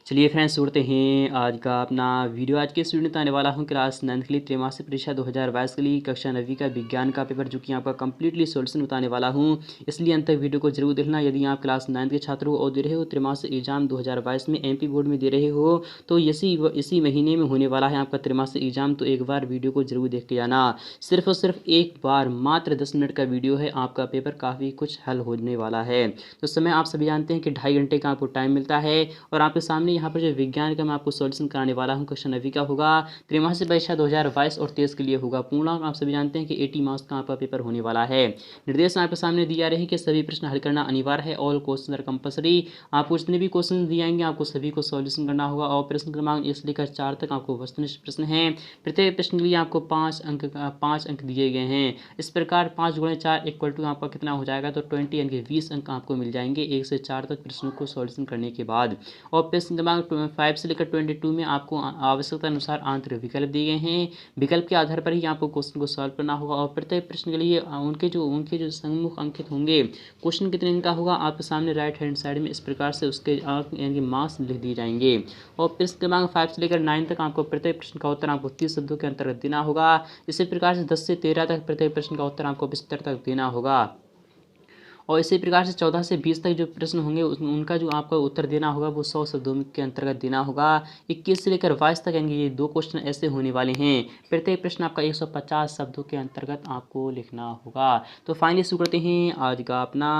चलिए फ्रेंड्स, सुनते हैं आज का अपना वीडियो। आज के इस वीडियो में आने वाला हूँ क्लास 9 के लिए त्रैमासिक परीक्षा 2022 के लिए कक्षा 9वीं का विज्ञान का पेपर, जो कि आपका कंप्लीटली सॉल्यूशन बताने वाला हूँ। इसलिए अंत तक वीडियो को जरूर देखना। यदि आप क्लास 9 के छात्र हो और दे रहे हो त्रैमासिक एग्जाम 2022 में एमपी बोर्ड में दे रहे हो, तो इसी महीने में होने वाला है आपका त्रैमासिक एग्जाम। तो एक बार वीडियो को जरूर देख के जाना। सिर्फ और सिर्फ एक बार, मात्र 10 मिनट का वीडियो है। आपका पेपर काफ़ी कुछ हल होने वाला है। तो समय आप सभी जानते हैं कि 2.5 घंटे का आपको टाइम मिलता है। और आपके सामने यहाँ पर जो विज्ञान का मैं आपको सॉल्यूशन कराने वाला हूँ कक्षा 9वीं का होगा। त्रैमासिक परीक्षा 2022 और 23 के लिए होगा। पूर्णांक आप सभी जानते हैं कि 80 मार्क्स का आपका पेपर होने वाला है। निर्देश आपके सामने दिए जा रहे हैं कि सभी प्रश्न हल करना अनिवार्य है। All question are compulsory. आपको जितने भी क्वेश्चन दिए जाएंगे आपको सभी को सॉल्यूशन करना होगा। और प्रश्न क्रमांक 1 से लेकर 4 तक आपको वस्तुनिष्ठ प्रश्न हैं। प्रत्येक प्रश्न के लिए आपको 5 अंक दिए गए हैं। इस प्रकार 5 गुणे 4 इक्वल टू आपका कितना हो जाएगा, तो 20 यानी कि 20 अंक आपको मिल जाएंगे 1 से 4 तक प्रश्नों को सॉल्यूशन करने के बाद। और प्रश्न क्रमांक 5 से लेकर 22 में आपको आवश्यकता अनुसार आंतर विकल्प दिए गए हैं। विकल्प के आधार पर ही आपको क्वेश्चन को सॉल्व करना होगा। और प्रत्येक प्रश्न के लिए उनके जो सम्मुख अंकित होंगे, क्वेश्चन कितने इनका होगा आपके सामने राइट हैंड साइड में इस प्रकार से उसके अंक यानी कि मार्क्स लिख दिए जाएंगे। और प्रश्न क्रमांक 5 से लेकर 9 तक आपको प्रत्येक प्रश्न का उत्तर आपको 30 शब्दों के अंतर्गत देना होगा। इसी प्रकार से 10 से 13 तक प्रत्येक प्रश्न का उत्तर आपको 75 तक देना होगा। और इसी प्रकार से 14 से 20 तक जो प्रश्न होंगे उनका जो आपका उत्तर देना होगा वो 100 शब्दों के अंतर्गत देना होगा। 21 से लेकर 22 तक यानी ये 2 क्वेश्चन ऐसे होने वाले हैं। प्रत्येक प्रश्न आपका 150 शब्दों के अंतर्गत आपको लिखना होगा। तो फाइनली शुरू करते हैं आज का अपना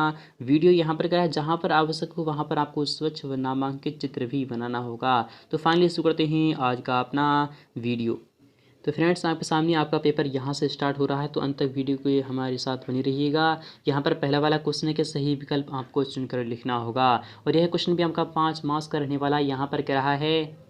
वीडियो। यहाँ पर क्या है, जहाँ पर आवश्यक हो वहाँ पर आपको स्वच्छ व नामांकित चित्र भी बनाना होगा। तो फाइनली शुरू करते हैं आज का अपना वीडियो। तो फ्रेंड्स, आपके सामने आपका पेपर यहाँ से स्टार्ट हो रहा है, तो अंत तक वीडियो को हमारे साथ बनी रहिएगा। यहाँ पर पहला वाला क्वेश्चन है कि सही विकल्प आपको चुनकर लिखना होगा। और यह क्वेश्चन भी आपका 5 मार्क्स का रहने वाला है। यहाँ पर क्या रहा है,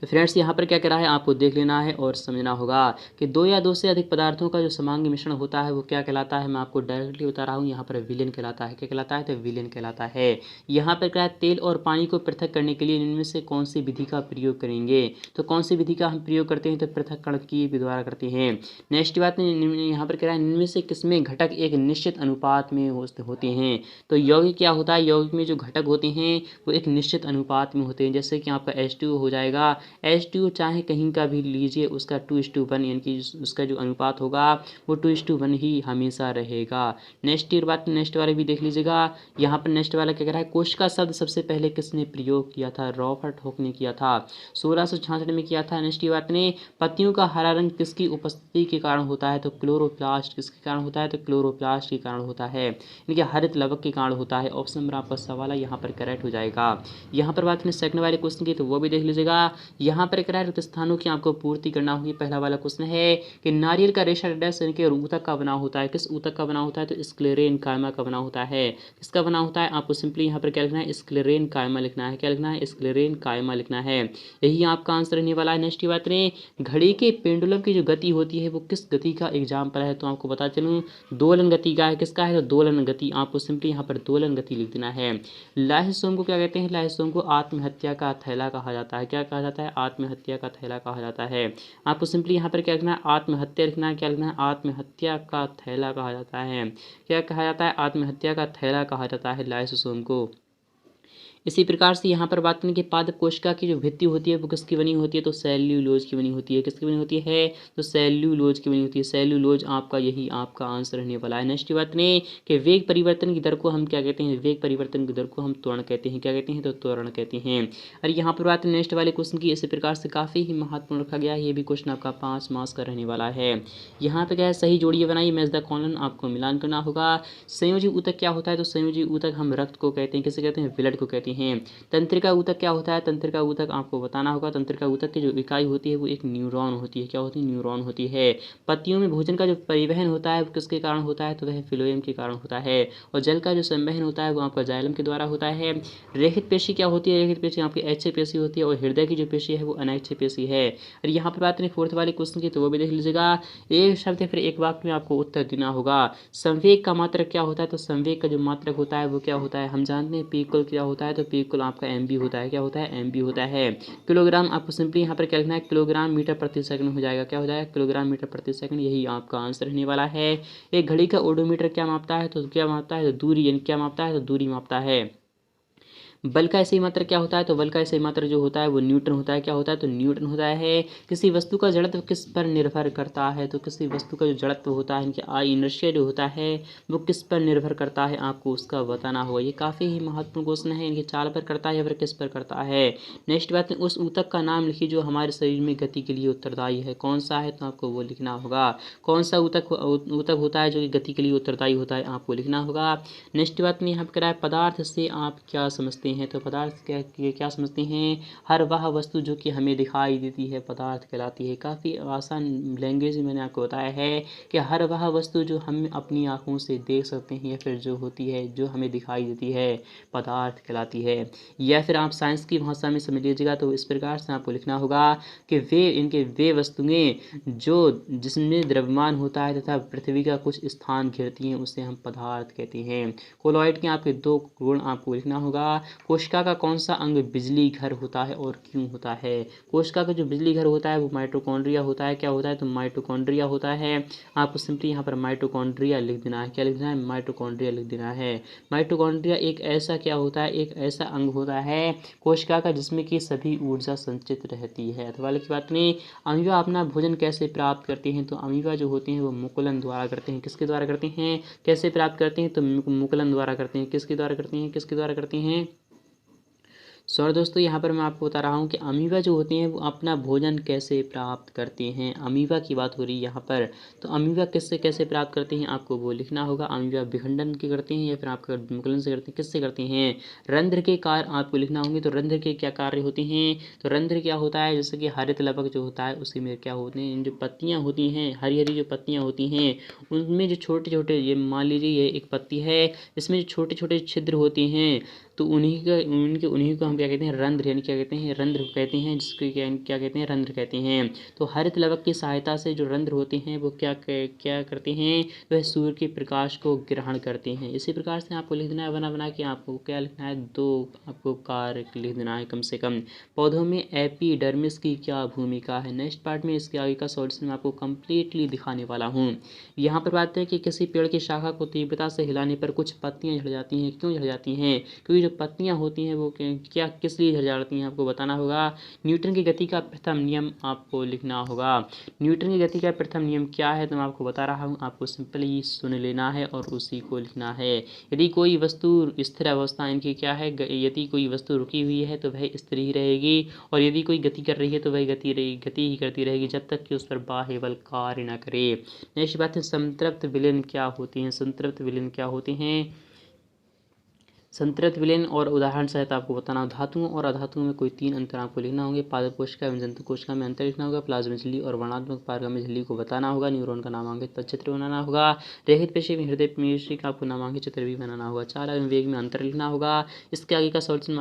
तो फ्रेंड्स यहाँ पर क्या कह रहा है आपको देख लेना है और समझना होगा कि 2 या 2 से अधिक पदार्थों का जो समांगी मिश्रण होता है वो क्या कहलाता है। मैं आपको डायरेक्टली बता रहा हूँ, यहाँ पर विलयन कहलाता है। क्या कहलाता है, तो विलयन कहलाता है। यहाँ पर क्या है, तेल और पानी को पृथक करने के लिए इनमें से कौन सी विधि का प्रयोग करेंगे। तो कौन सी विधि का हम प्रयोग करते हैं, तो पृथक्करण की द्वारा करते हैं। नेक्स्ट बात यहाँ पर कह रहा है, इनमें से किसमें घटक एक निश्चित अनुपात में होते हैं। तो यौगिक क्या होता है, यौगिक में जो घटक होते हैं वो एक निश्चित अनुपात में होते हैं। जैसे कि आपका H2 हो जाएगा। H2 चाहे कहीं का भी लीजिए, उसका 2:1 यानी कि उसका जो अनुपात होगा वो 2:1 ही हमेशा रहेगा। नेक्स्ट वाले भी देख लीजिएगा। यहाँ पर नेक्स्ट वाला क्या कह रहा है, कोशिका शब्द सबसे पहले किसने प्रयोग किया था, रॉबर्ट हुक ने किया था, 1666 में किया था। नेक्स्ट बात ने पत्तियों का हरा रंग किसकी उपस्थिति के कारण होता है, तो क्लोरोप्लास्ट किसके कारण होता है, तो क्लोरोप्लास्ट के कारण होता है, यानी कि हरित लवक के कारण होता है। ऑप्शन नंबर आपका सवाल है यहाँ पर करेक्ट हो जाएगा। यहाँ पर बात करें सेकंड वाले क्वेश्चन की, तो वो भी देख लीजिएगा। यहाँ पर क्या रिक्त स्थानों की आपको पूर्ति करना होगी। पहला वाला क्वेश्चन है कि नारियल का रेशा डैश यानी कि ऊतक का बना होता है। किस ऊतक का बना होता है, तो स्क्लेरेनकाइमा का बना होता है। किसका बना होता है, आपको सिंपली यहाँ पर क्या लिखना है, स्क्लेरेनकाइमा लिखना है। क्या लिखना है, स्क्लेरेनकाइमा लिखना है। यही आपका आंसर रहने वाला है। नेक्स्ट बात करें, घड़ी के पेंडुलम की जो गति होती है वो किस गति का एग्जाम्पल है, तो आपको बता चलूँ दोलन गति का है। किसका है, तो दोलन गति। आपको सिंपली यहाँ पर दोलन गति लिख देना है। लाइसोसोम को क्या कहते हैं, लाइसोसोम को आत्महत्या का थैला कहा जाता है। क्या कहा जाता है, आत्महत्या का थैला कहा जाता है। आपको सिंपली यहाँ पर क्या लिखना है, आत्महत्या लिखना है। क्या लिखना है, आत्महत्या का थैला कहा जाता है। क्या कहा जाता है, आत्महत्या का थैला कहा जाता है लाइसोसोम को। इसी प्रकार से यहाँ पर बात करें कि पादप कोशिका की जो भित्ति होती है वो किसकी बनी होती है, तो सेल्यूलोज की बनी होती है। किसकी बनी होती है, तो सेल्यूलोज की बनी होती है। सेल्यूलोज आपका यही आपका आंसर रहने वाला है। नेक्स्ट बात नहीं कि वेग परिवर्तन की दर को हम क्या कहते हैं, वेग परिवर्तन की दर को हम त्वरण कहते हैं। क्या कहते हैं, तो त्वरण कहते हैं। और यहाँ पर बात नेक्स्ट वाले क्वेश्चन की, इसी प्रकार से काफ़ी ही महत्वपूर्ण रखा गया है। ये भी क्वेश्चन आपका 5 मार्क्स का रहने वाला है। यहाँ पर क्या है, सही जोड़िए बनाइए, मैच द कॉलन आपको मिलान करना होगा। संयोजी ऊतक क्या होता है, तो संयोजी ऊतक हम रक्त को कहते हैं। किसे कहते हैं, ब्लड को कहते हैं। तंत्रिका ऊतक क्या होता है, तंत्रिका ऊतक आपको बताना होगा। तंत्रिका ऊतक की जो इकाई होती है वो एक न्यूरॉन होती है। क्या होती है, न्यूरॉन होती है। पत्तियों में भोजन का जो परिवहन होता है वो किसके कारण होता है, तो वह फ्लोएम के कारण होता है। और जल का जो संवहन होता है वो आपका जाइलम के द्वारा होता है। रेखित पेशी क्या होती है, रेखित पेशी आपकी ऐच्छिक पेशी होती है। और हृदय की जो पेशी है वो अनैच्छिक पेशी है। और यहाँ पर बात करें फोर्थ वाले क्वेश्चन की, तो वो भी देख लीजिएगा। एक शब्द फिर एक वाक्य में आपको उत्तर देना होगा। संवेग का मात्रक क्या होता है, तो संवेग का जो मात्रक होता है वो क्या होता है, हम जानते हैं पी इक्वल क्या होता है, तो पी इक्वल आपका एम बी होता है। क्या होता है, एम बी होता है। किलोग्राम आपको सिंपली यहाँ पर क्या लिखना है, किलोग्राम मीटर प्रति सेकंड हो जाएगा। क्या हो जाएगा, किलोग्राम मीटर प्रति सेकंड, यही आपका आंसर रहने वाला है। एक घड़ी का ओडोमीटर क्या मापता है, तो क्या मापता है, तो दूरी, यानी क्या मापता है, तो दूरी मापता है। बल का सही मात्रक क्या होता है? तो बल का सही मात्रक जो होता है वो न्यूटन होता है। क्या होता है? तो न्यूटन होता है। किसी वस्तु का जड़त्व किस पर निर्भर करता है? तो किसी वस्तु का जो जड़त्व होता है, इनके इनर्शिया जो होता है वो किस पर निर्भर करता है, आपको उसका बताना होगा। ये काफ़ी ही महत्वपूर्ण क्वेश्चन है। इनके चाल पर करता है या फिर किस पर करता है। नेक्स्ट बात है, उस ऊतक का नाम लिखिए जो हमारे शरीर में गति के लिए उत्तरदायी है। कौन सा है? तो आपको वो लिखना होगा। कौन सा ऊतक होता है जो कि गति के लिए उत्तरदायी होता है, आपको लिखना होगा। नेक्स्ट बात में यहाँ पर कह रहा है पदार्थ से आप क्या समझते हैं? तो पदार्थ क्या समझते हैं? हर वह वस्तु जो कि हमें दिखाई देती है पदार्थ कहलाती है। काफ़ी आसान लैंग्वेज में मैंने आपको बताया है कि हर वह वस्तु जो हम अपनी आँखों से देख सकते हैं या फिर जो होती है, जो हमें दिखाई देती है, पदार्थ कहलाती है। या फिर आप साइंस की भाषा में समझ लीजिएगा तो इस प्रकार से आपको लिखना होगा कि वे वस्तुएं जो जिसमें द्रव्यमान होता है तथा पृथ्वी का कुछ स्थान घेरती हैं, उसे हम पदार्थ कहते हैं। कोलॉइड के आपके 2 गुण आपको लिखना होगा। कोशिका का कौन सा अंग बिजली घर होता है और क्यों होता है? कोशिका का जो बिजली घर होता है वो माइटोकॉन्ड्रिया होता है। क्या होता है? तो माइटोकॉन्ड्रिया होता है। आपको सिंपली यहाँ पर माइटोकॉन्ड्रिया लिख देना है। क्या लिख देना है? माइटोकॉन्ड्रिया लिख देना है। माइटोकॉन्ड्रिया एक ऐसा क्या होता है? एक ऐसा अंग होता है कोशिका का जिसमें कि सभी ऊर्जा संचित रहती है। अथवा की बात नहीं, अमीबा अपना भोजन कैसे प्राप्त करते हैं? तो अमीबा जो होते हैं वो मुकुलन द्वारा करते हैं। किसके द्वारा करते हैं? कैसे प्राप्त करते हैं? तो मुकुलन द्वारा करते हैं। किसके द्वारा करते हैं? किसके द्वारा करते हैं? सॉरी दोस्तों, यहाँ पर मैं आपको बता रहा हूँ कि अमीबा जो होते हैं वो अपना भोजन कैसे प्राप्त करते हैं। अमीबा की बात हो रही है यहाँ पर। तो अमीबा किससे कैसे प्राप्त करते हैं, आपको वो लिखना होगा। अमीबा विखंडन के करते हैं या फिर आपका मुकुलन से करते हैं। किससे करते हैं? रंध्र के कार्य आपको लिखना होंगे। तो रंध्र के क्या कार्य होते हैं? तो रंध्र क्या होता है? जैसे कि हरित लवक जो होता है उसी में क्या होते हैं, जो पत्तियाँ होती हैं, हरी हरी जो पत्तियाँ होती हैं, उनमें जो छोटे छोटे, ये मान लीजिए ये एक पत्ती है, इसमें जो छोटे छोटे छिद्र होते हैं, तो उन्हीं को हम क्या कहते हैं? रंध्र, यानी क्या कहते हैं? रंध्र कहते हैं, जिसको क्या कहते हैं? रंध्र कहते हैं। तो हरित लवक की सहायता से जो रंध्र होते हैं वो क्या करते हैं? वह सूर्य के प्रकाश को ग्रहण करते हैं। इसी प्रकार से आपको लिख देना है, बना बना के आपको क्या लिखना है? 2 आपको कार्य लिख देना है कम से कम। पौधों में एपिडर्मिस की क्या भूमिका है? नेक्स्ट पार्ट में इसके आगे का सॉल्यूशन मैं आपको कंप्लीटली दिखाने वाला हूँ। यहाँ पर बात है कि किसी पेड़ की शाखा को तीव्रता से हिलाने पर कुछ पत्तियाँ झड़ जाती हैं। क्यों झड़ जाती हैं? क्योंकि जो पत्तियाँ होती हैं वो क्या किस लिए झड़ जाती हैं, आपको बताना होगा। न्यूटन की गति का प्रथम नियम आपको लिखना होगा। न्यूटन की गति का प्रथम नियम क्या है तो मैं आपको बता रहा हूँ, आपको सिंपली सुन लेना है और उसी को लिखना है। यदि कोई वस्तु स्थिर अवस्था, इनकी क्या है? यदि कोई वस्तु रुकी हुई है तो वह स्थिर ही रहेगी, और यदि कोई गति कर रही है तो वह गति ही करती रहेगी जब तक कि उस पर बाह्य बल कार्य न करे। नेक्स्ट बात है, संतृप्त विलयन क्या होती हैं? संतृप्त विलयन क्या होते हैं? संतृप्त विलयन और उदाहरण सहित आपको बताना। धातुओं और अधातुओं में कोई 3 अंतर आपको लिखना होंगे। पादप कोशिका एवं जंतु कोशिका में अंतर लिखना होगा। प्लाज्मा झिल्ली और वर्णात्मक पारगम्य झिल्ली को बताना होगा। न्यूरॉन का नामांकित चित्र बनाना होगा। रेखित पेशी में हृदय पेशी का आपको नामांकित चित्र भी बनाना होगा। चाल एवं वेग में अंतर लिखना होगा। इसके आगे का सॉल्यूशन